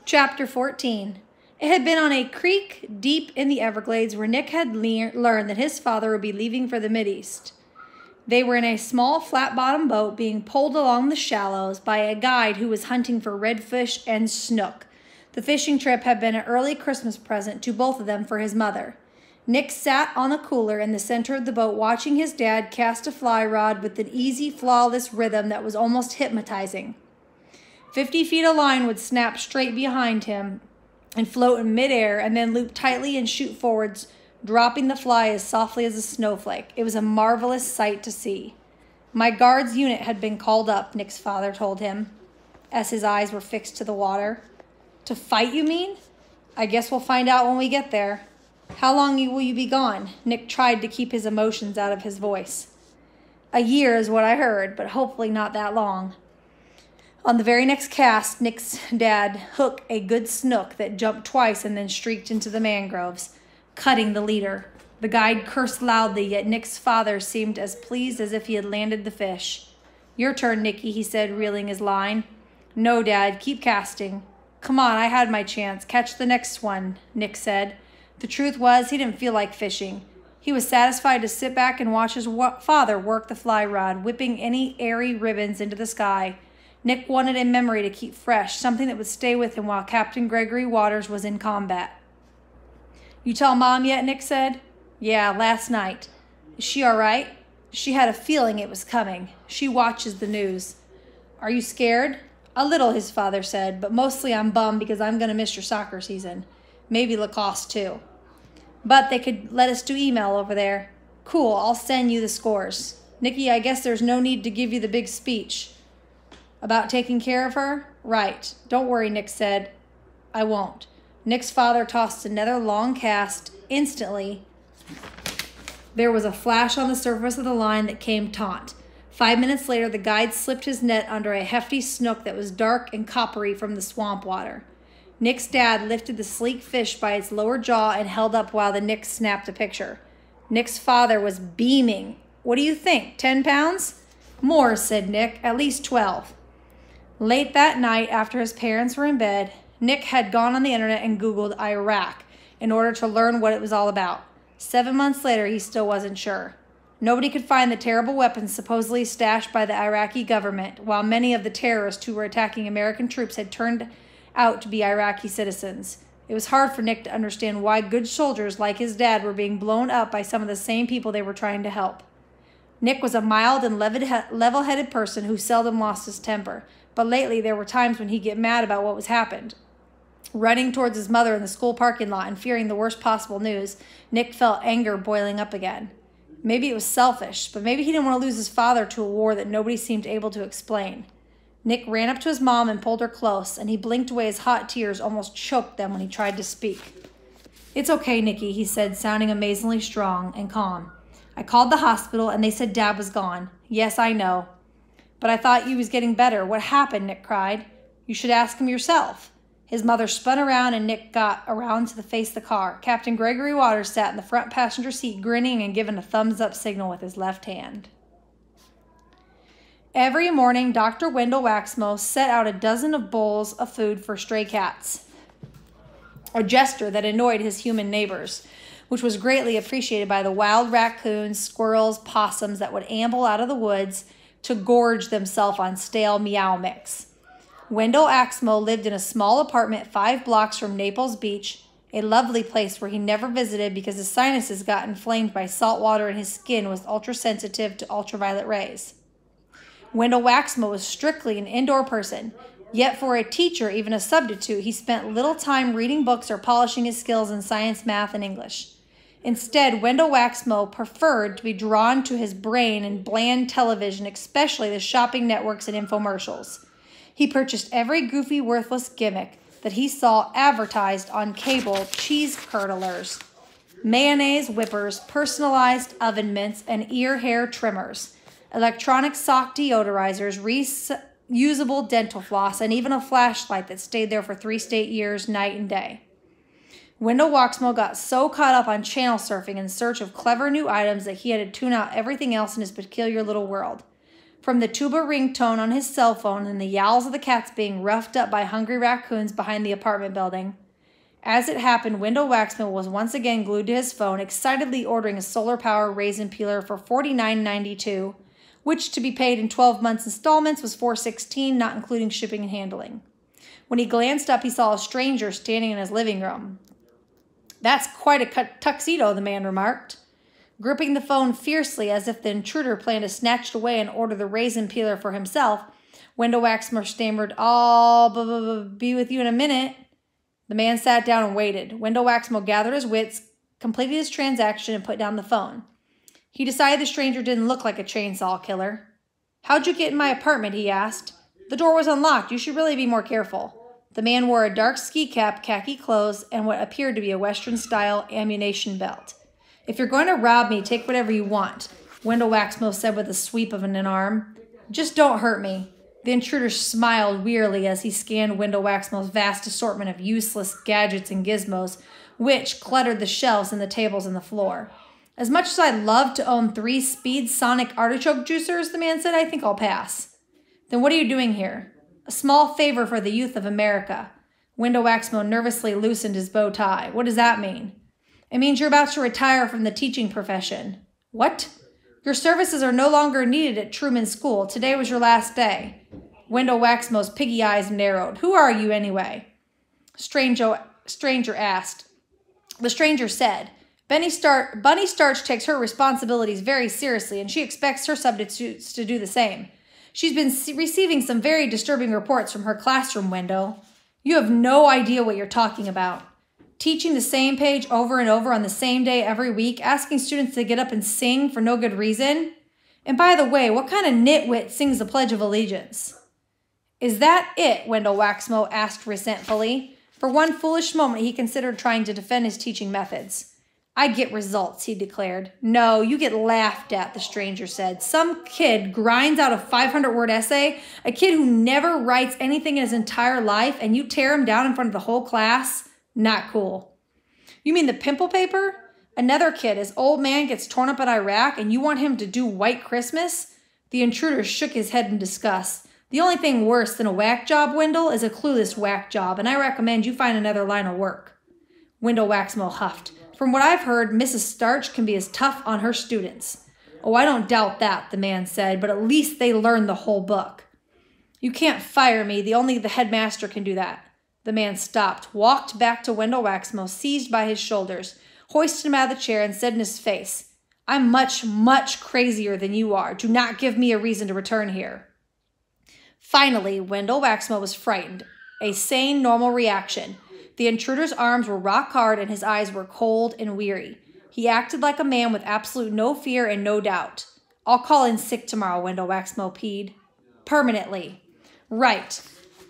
Chapter 14. It had been on a creek deep in the Everglades where Nick had learned that his father would be leaving for the Mideast. They were in a small flat-bottomed boat being pulled along the shallows by a guide who was hunting for redfish and snook. The fishing trip had been an early Christmas present to both of them for his mother. Nick sat on a cooler in the center of the boat watching his dad cast a fly rod with an easy, flawless rhythm that was almost hypnotizing. 50 feet of line would snap straight behind him and float in midair and then loop tightly and shoot forwards, dropping the fly as softly as a snowflake. It was a marvelous sight to see. My guard's unit had been called up, Nick's father told him, as his eyes were fixed to the water. To fight, you mean? I guess we'll find out when we get there. How long will you be gone? Nick tried to keep his emotions out of his voice. A year is what I heard, but hopefully not that long. On the very next cast, Nick's dad hooked a good snook that jumped twice and then streaked into the mangroves, cutting the leader. The guide cursed loudly, yet Nick's father seemed as pleased as if he had landed the fish. Your turn, Nicky, he said, reeling his line. No, Dad, keep casting. Come on, I had my chance. Catch the next one, Nick said. The truth was, he didn't feel like fishing. He was satisfied to sit back and watch his father work the fly rod, whipping any airy ribbons into the sky. Nick wanted a memory to keep fresh, something that would stay with him while Captain Gregory Waters was in combat. You tell Mom yet? Nick said. Yeah, last night. Is she all right? She had a feeling it was coming. She watches the news. Are you scared? A little, his father said, but mostly I'm bummed because I'm going to miss your soccer season. Maybe lacrosse too. But they could let us do email over there. Cool, I'll send you the scores. Nicky, I guess there's no need to give you the big speech. About taking care of her? Right. Don't worry, Nick said. I won't. Nick's father tossed another long cast. Instantly, there was a flash on the surface of the line that came taut. 5 minutes later, the guide slipped his net under a hefty snook that was dark and coppery from the swamp water. Nick's dad lifted the sleek fish by its lower jaw and held up while the Nick snapped a picture. Nick's father was beaming. What do you think, 10 pounds? More, said Nick, at least 12. Late that night, after his parents were in bed, Nick had gone on the internet and Googled Iraq in order to learn what it was all about. 7 months later, he still wasn't sure. Nobody could find the terrible weapons supposedly stashed by the Iraqi government, while many of the terrorists who were attacking American troops had turned out to be Iraqi citizens. It was hard for Nick to understand why good soldiers like his dad were being blown up by some of the same people they were trying to help. Nick was a mild and level-headed person who seldom lost his temper. But lately, there were times when he'd get mad about what was happened. Running towards his mother in the school parking lot and fearing the worst possible news, Nick felt anger boiling up again. Maybe it was selfish, but maybe he didn't want to lose his father to a war that nobody seemed able to explain. Nick ran up to his mom and pulled her close, and he blinked away his hot tears, almost choked them when he tried to speak. It's okay, Nicky, he said, sounding amazingly strong and calm. I called the hospital, and they said Dad was gone. Yes, I know. But I thought he was getting better. What happened? Nick cried. You should ask him yourself. His mother spun around and Nick got around to the face of the car. Captain Gregory Waters sat in the front passenger seat grinning and giving a thumbs-up signal with his left hand. Every morning, Dr. Wendell Waxmo set out a dozen of bowls of food for stray cats, a gesture that annoyed his human neighbors, which was greatly appreciated by the wild raccoons, squirrels, possums that would amble out of the woods to gorge themselves on stale meow mix. Wendell Waxmo lived in a small apartment 5 blocks from Naples Beach, a lovely place where he never visited because his sinuses got inflamed by salt water and his skin was ultra-sensitive to ultraviolet rays. Wendell Waxmo was strictly an indoor person, yet for a teacher, even a substitute, he spent little time reading books or polishing his skills in science, math, and English. Instead, Wendell Waxmo preferred to be drawn to his brain and bland television, especially the shopping networks and infomercials. He purchased every goofy, worthless gimmick that he saw advertised on cable: cheese curdlers, mayonnaise whippers, personalized oven mitts, and ear hair trimmers, electronic sock deodorizers, reusable dental floss, and even a flashlight that stayed there for 3 straight years, night and day. Wendell Waxmo got so caught up on channel surfing in search of clever new items that he had to tune out everything else in his peculiar little world. from the tuba ringtone on his cell phone and the yowls of the cats being roughed up by hungry raccoons behind the apartment building. As it happened, Wendell Waxman was once again glued to his phone, excitedly ordering a solar power raisin peeler for $49.92, which, to be paid in 12 months installments, was $416, not including shipping and handling. When he glanced up, he saw a stranger standing in his living room. "That's quite a tuxedo," the man remarked, gripping the phone fiercely as if the intruder planned to snatch it away and order the raisin peeler for himself. Wendell Waxman stammered, "I'll be with you in a minute." The man sat down and waited. Wendell Waxman gathered his wits, completed his transaction, and put down the phone. He decided the stranger didn't look like a chainsaw killer. "How'd you get in my apartment?" he asked. "The door was unlocked. You should really be more careful." The man wore a dark ski cap, khaki clothes, and what appeared to be a Western-style ammunition belt. "If you're going to rob me, take whatever you want," Wendell Waxman said with a sweep of an arm. "Just don't hurt me." The intruder smiled wearily as he scanned Wendell Waxman's vast assortment of useless gadgets and gizmos, which cluttered the shelves and the tables and the floor. "As much as I'd love to own 3 Speed Sonic artichoke juicers," the man said, "I think I'll pass." "Then what are you doing here?" "A small favor for the youth of America." Wendell Waxman nervously loosened his bow tie. "What does that mean?" "It means you're about to retire from the teaching profession." "What?" "Your services are no longer needed at Truman School. Today was your last day." Wendell Waxman's piggy eyes narrowed. "Who are you, anyway?" Stranger asked. The stranger said, Bunny Starch takes her responsibilities very seriously, and she expects her substitutes to do the same. She's been receiving some very disturbing reports from her classroom, Wendell. You have no idea what you're talking about. Teaching the same page over and over on the same day every week, asking students to get up and sing for no good reason. And by the way, what kind of nitwit sings the Pledge of Allegiance? "Is that it?" Wendell Waxman asked resentfully. For one foolish moment, he considered trying to defend his teaching methods. "I get results," he declared. "No, you get laughed at," the stranger said. "Some kid grinds out a 500-word essay, a kid who never writes anything in his entire life, and you tear him down in front of the whole class? Not cool." "You mean the pimple paper? Another kid, his old man gets torn up in Iraq, and you want him to do White Christmas?" The intruder shook his head in disgust. "The only thing worse than a whack job, Wendell, is a clueless whack job, and I recommend you find another line of work." Wendell Waxman huffed. "From what I've heard, Mrs. Starch can be as tough on her students." "Oh, I don't doubt that," the man said, "but at least they learn the whole book." "You can't fire me. Only the headmaster can do that." The man stopped, walked back to Wendell Waxman, seized by his shoulders, hoisted him out of the chair, and said in his face, "I'm much, much crazier than you are. Do not give me a reason to return here." Finally, Wendell Waxman was frightened, a sane, normal reaction. The intruder's arms were rock hard and his eyes were cold and weary. He acted like a man with absolute no fear and no doubt. "I'll call in sick tomorrow," Wendell Waxman peed. "Permanently." "Right.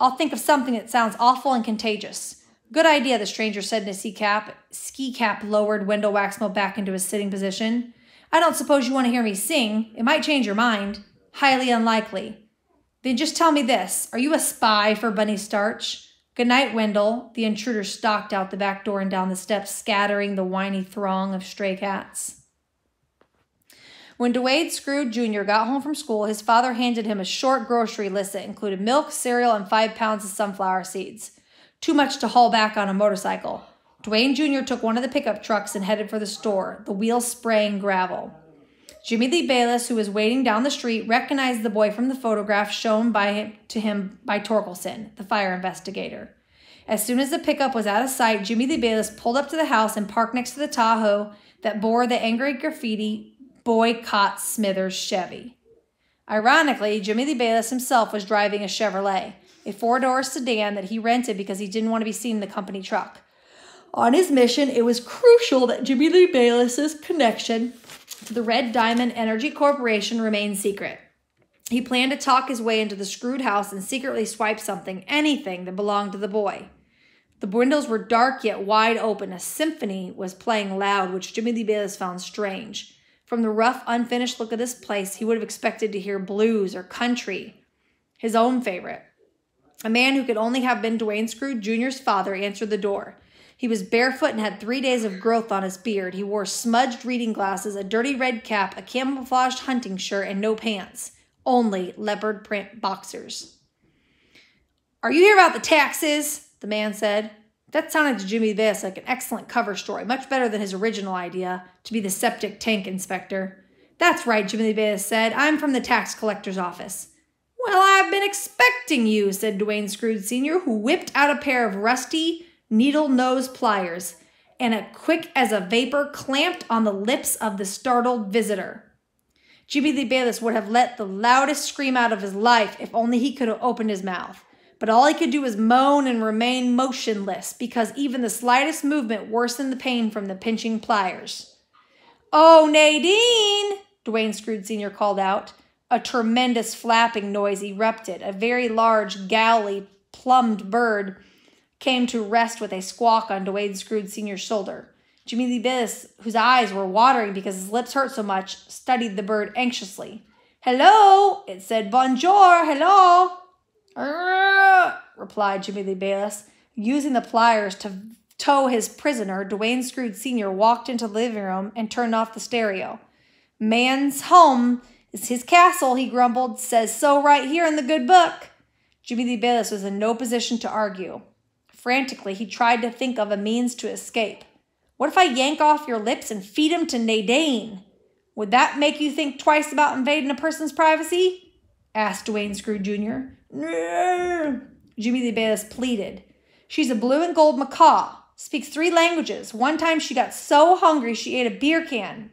I'll think of something that sounds awful and contagious." "Good idea," the stranger said in his ski cap lowered Wendell Waxman back into his sitting position. "I don't suppose you want to hear me sing. It might change your mind." "Highly unlikely." "Then just tell me this. Are you a spy for Bunny Starch?" "Good night, Wendell." The intruder stalked out the back door and down the steps, scattering the whiny throng of stray cats. When Dwayne Scrooge Jr. got home from school, his father handed him a short grocery list that included milk, cereal, and 5 pounds of sunflower seeds. Too much to haul back on a motorcycle. Dwayne Jr. took one of the pickup trucks and headed for the store, the wheels spraying gravel. Jimmy Lee Bayless, who was waiting down the street, recognized the boy from the photograph shown to him by Torkelson, the fire investigator. As soon as the pickup was out of sight, Jimmy Lee Bayless pulled up to the house and parked next to the Tahoe that bore the angry graffiti, "Boycott Smithers Chevy." Ironically, Jimmy Lee Bayless himself was driving a Chevrolet, a 4-door sedan that he rented because he didn't want to be seen in the company truck. On his mission, it was crucial that Jimmy Lee Bayless's connection to the Red Diamond Energy Corporation remained secret. He planned to talk his way into the screwed house and secretly swipe anything that belonged to the boy. The windows were dark yet wide open. A symphony was playing loud, which Jimmy Lee Bayless found strange. From the rough, unfinished look of this place, he would have expected to hear blues or country. His own favorite. A man who could only have been Dwayne Scrooge Jr.'s father answered the door. He was barefoot and had 3 days of growth on his beard. He wore smudged reading glasses, a dirty red cap, a camouflaged hunting shirt, and no pants. only leopard print boxers. "Are you here about the taxes?" the man said. That sounded to Jimmy the Bailiff like an excellent cover story, much better than his original idea, to be the septic tank inspector. "That's right," Jimmy the Bailiff said. "I'm from the tax collector's office." "Well, I've been expecting you," said Dwayne Scrooge Sr., who whipped out a pair of rusty needle-nose pliers, and quick as a vapor clamped on the lips of the startled visitor. Jimmy the Bailiff would have let the loudest scream out of his life if only he could have opened his mouth. But all he could do was moan and remain motionless, because even the slightest movement worsened the pain from the pinching pliers. "Oh, Nadine!" Dwayne Scrooge Sr. called out. A tremendous flapping noise erupted. A very large, galley, plumed bird came to rest with a squawk on Dwayne Scrooge Sr.'s shoulder. Jimmy the Bailiff, whose eyes were watering because his lips hurt so much, studied the bird anxiously. "Hello!" it said. "Bonjour! Hello!" Replied Jimmy the Bailiff. Using the pliers to tow his prisoner, Dwayne Scrooge Sr. walked into the living room and turned off the stereo. "Man's home is his castle," he grumbled. "Says so right here in the good book." Jimmy the Bailiff was in no position to argue. Frantically, he tried to think of a means to escape. "What if I yank off your lips and feed him to Nadine? Would that make you think twice about invading a person's privacy?" asked Dwayne Scrooge Jr. "No," Jimmy the Bailiff pleaded. "She's a blue and gold macaw, speaks 3 languages. One time she got so hungry she ate a beer can."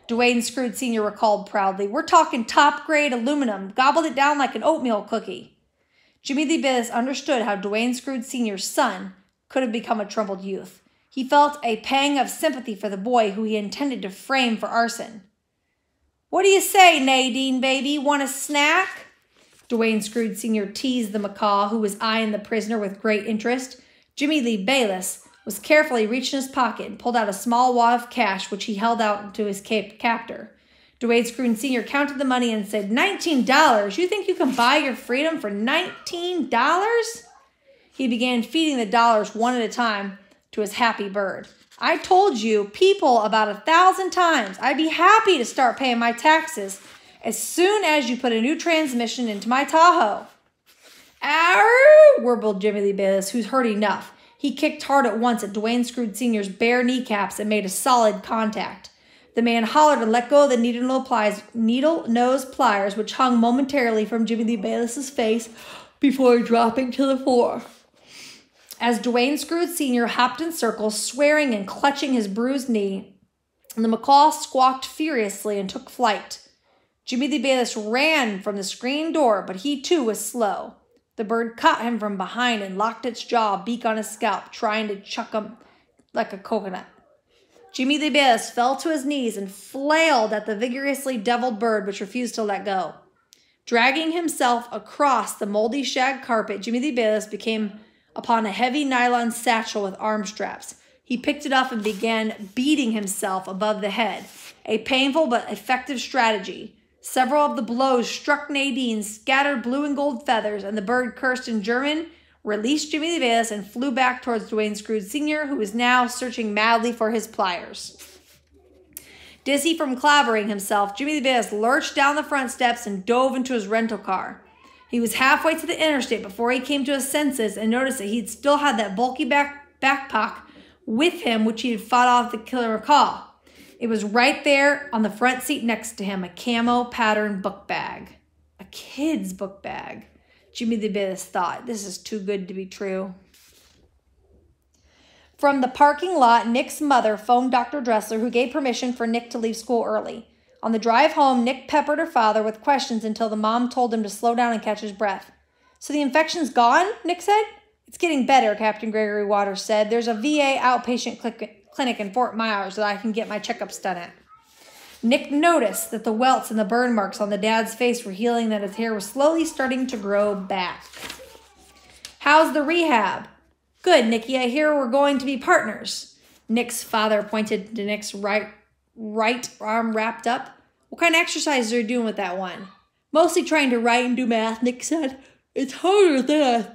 Dwayne Scrooge Sr. recalled proudly. "We're talking top-grade aluminum, gobbled it down like an oatmeal cookie." Jimmy the Bailiff understood how Dwayne Scrooge Sr.'s son could have become a troubled youth. He felt a pang of sympathy for the boy who he intended to frame for arson. "What do you say, Nadine, baby? Want a snack?" Dwayne Scrooge Sr. teased the macaw, who was eyeing the prisoner with great interest. Jimmy the Bailiff was carefully reaching his pocket and pulled out a small wad of cash, which he held out to his captor. Dwayne Scrooge Sr. counted the money and said, $19? You think you can buy your freedom for $19? He began feeding the dollars one at a time to his happy bird. "I told you people about 1,000 times I'd be happy to start paying my taxes as soon as you put a new transmission into my Tahoe." "Ow!" warbled Jimmy the Bailiff, who's heard enough. He kicked hard at once at Dwayne Scrooge Sr.'s bare kneecaps and made a solid contact. The man hollered and let go of the needle-nose pliers, which hung momentarily from Jimmy the Bailiff's face before dropping to the floor. As Dwayne Scrooge Sr. hopped in circles, swearing and clutching his bruised knee, the macaw squawked furiously and took flight. Jimmy the Bailiff ran from the screen door, but he too was slow. The bird caught him from behind and locked its jaw, beak on his scalp, trying to chuck him like a coconut. Jimmy the Bailiff fell to his knees and flailed at the vigorously deviled bird, which refused to let go. Dragging himself across the moldy shag carpet, Jimmy the Bailiff came upon a heavy nylon satchel with arm straps. He picked it up and began beating himself above the head, a painful but effective strategy. Several of the blows struck Nadine, scattered blue and gold feathers, and the bird cursed in German, released Jimmy the Bailiff, and flew back towards Dwayne Scrooge Sr., who was now searching madly for his pliers. Dizzy from clobbering himself, Jimmy the Bailiff lurched down the front steps and dove into his rental car. He was halfway to the interstate before he came to his senses and noticed that he'd still had that bulky backpack with him, which he had fought off the killer macaw. It was right there on the front seat next to him, a camo pattern book bag. A kid's book bag. Jimmy the Bailiff thought, this is too good to be true. From the parking lot, Nick's mother phoned Dr. Dressler, who gave permission for Nick to leave school early. On the drive home, Nick peppered her father with questions until the mom told him to slow down and catch his breath. "So the infection's gone?" Nick said. "It's getting better," Captain Gregory Waters said. "There's a VA outpatient clinic in Fort Myers that I can get my checkups done at." Nick noticed that the welts and the burn marks on the dad's face were healing, that his hair was slowly starting to grow back. "How's the rehab?" "Good, Nicky. I hear we're going to be partners." Nick's father pointed to Nick's right arm wrapped up. "What kind of exercises are you doing with that one?" "Mostly trying to write and do math," Nick said. It's harder than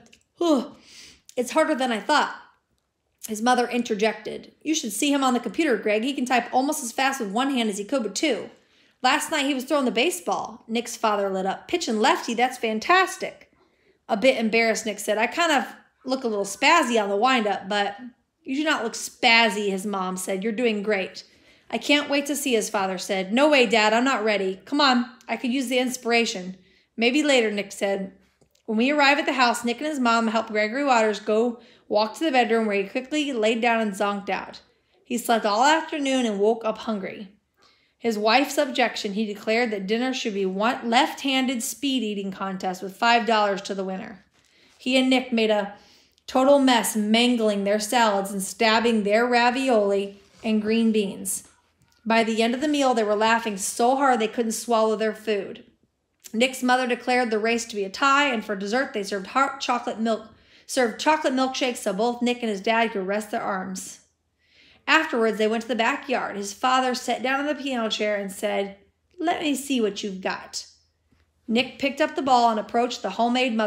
I thought. His mother interjected. "You should see him on the computer, Greg. He can type almost as fast with one hand as he could with two." Last night he was throwing the baseball. Nick's father lit up. Pitching lefty, that's fantastic. A bit embarrassed, Nick said. I kind of look a little spazzy on the windup, but you do not look spazzy, his mom said. You're doing great. I can't wait to see, his father said. No way, Dad, I'm not ready. Come on, I could use the inspiration. Maybe later, Nick said. When we arrived at the house, Nick and his mom helped Gregory Waters go walk to the bedroom where he quickly laid down and zonked out. He slept all afternoon and woke up hungry. His wife's objection, he declared that dinner should be one left-handed speed eating contest with $5 to the winner. He and Nick made a total mess, mangling their salads and stabbing their ravioli and green beans. By the end of the meal, they were laughing so hard they couldn't swallow their food. Nick's mother declared the race to be a tie, and for dessert, they served chocolate milkshakes so both Nick and his dad could rest their arms. Afterwards, they went to the backyard. His father sat down in the piano chair and said, "Let me see what you've got." Nick picked up the ball and approached the homemade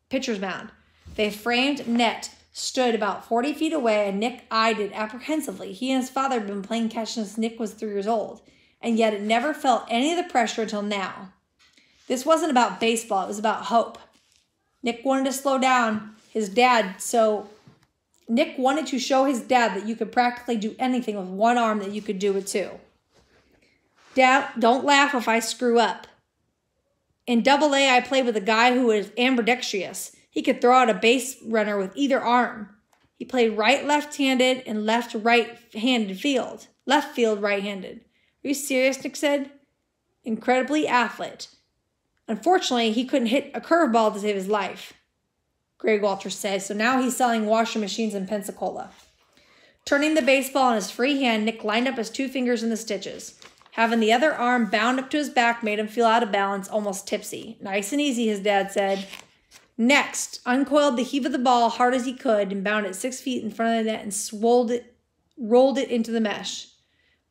pitcher's mound. The framed net stood about 40 feet away, and Nick eyed it apprehensively. He and his father had been playing catch since Nick was 3 years old, and yet it never felt any of the pressure until now. This wasn't about baseball. It was about hope. Nick wanted to slow down his dad, so Nick wanted to show his dad that you could practically do anything with one arm that you could do with 2. Dad, don't laugh if I screw up. In Double-A, I played with a guy who was ambidextrous. He could throw out a base runner with either arm. He played right-left-handed and left-right-handed field. Left field right-handed. Are you serious, Nick said? Incredibly athlete. Unfortunately, he couldn't hit a curveball to save his life, Greg Walters said, so now he's selling washing machines in Pensacola. Turning the baseball in his free hand, Nick lined up his 2 fingers in the stitches. Having the other arm bound up to his back made him feel out of balance, almost tipsy. Nice and easy, his dad said. Next, uncoiled the heave of the ball hard as he could and bound it 6 feet in front of the net and rolled it into the mesh.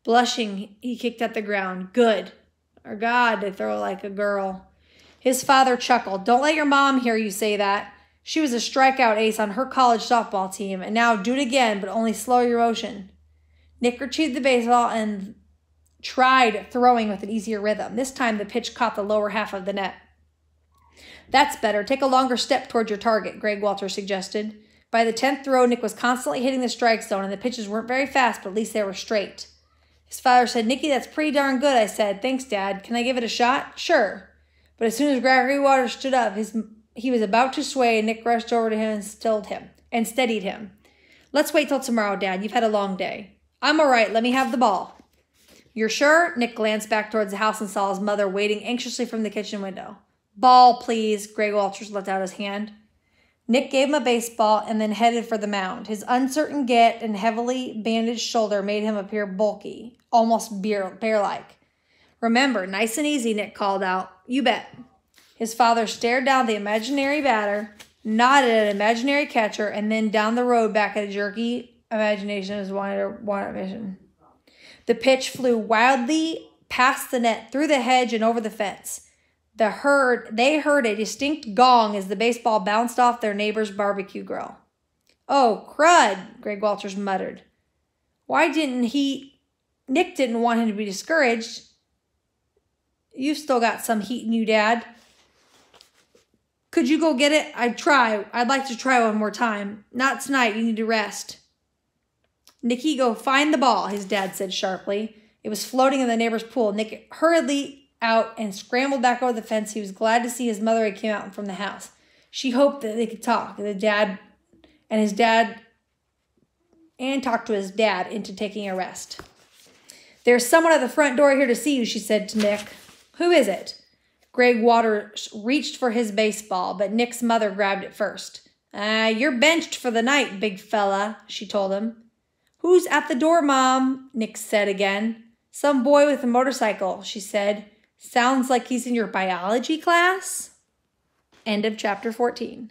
Blushing, he kicked at the ground. Good. Or God, to throw like a girl. His father chuckled. Don't let your mom hear you say that. She was a strikeout ace on her college softball team, and now do it again, but only slow your motion. Nick retrieved the baseball and tried throwing with an easier rhythm. This time the pitch caught the lower half of the net. That's better. Take a longer step towards your target, Greg Walters suggested. By the 10th throw, Nick was constantly hitting the strike zone, and the pitches weren't very fast, but at least they were straight. His father said, Nicky, that's pretty darn good, I said. Thanks, Dad. Can I give it a shot? Sure. But as soon as Gregory Waters stood up, he was about to sway, and Nick rushed over to him and steadied him. Let's wait till tomorrow, Dad. You've had a long day. I'm all right. Let me have the ball. You're sure? Nick glanced back towards the house and saw his mother waiting anxiously from the kitchen window. Ball, please. Greg Walters let out his hand. Nick gave him a baseball and then headed for the mound. His uncertain gait and heavily bandaged shoulder made him appear bulky, almost bear-like. Remember, nice and easy, Nick called out. You bet. His father stared down the imaginary batter, nodded at an imaginary catcher, and then down the road back at a jerky imagination of his wanted vision. The pitch flew wildly past the net, through the hedge, and over the fence. They heard a distinct gong as the baseball bounced off their neighbor's barbecue grill. Oh, crud, Greg Walters muttered. Why didn't Nick didn't want him to be discouraged. You've still got some heat in you, Dad. Could you go get it? I'd like to try one more time. Not tonight. You need to rest. Nicky, go find the ball, his dad said sharply. It was floating in the neighbor's pool. Nick hurriedly out and scrambled back over the fence. He was glad to see his mother had came out from the house. She hoped that they could talk, and talk to his dad into taking a rest. There's someone at the front door here to see you, she said to Nick. Who is it? Greg Waters reached for his baseball, but Nick's mother grabbed it first. You're benched for the night, big fella, she told him. Who's at the door, Mom? Nick said again. Some boy with a motorcycle, she said. Sounds like he's in your biology class. End of chapter 14.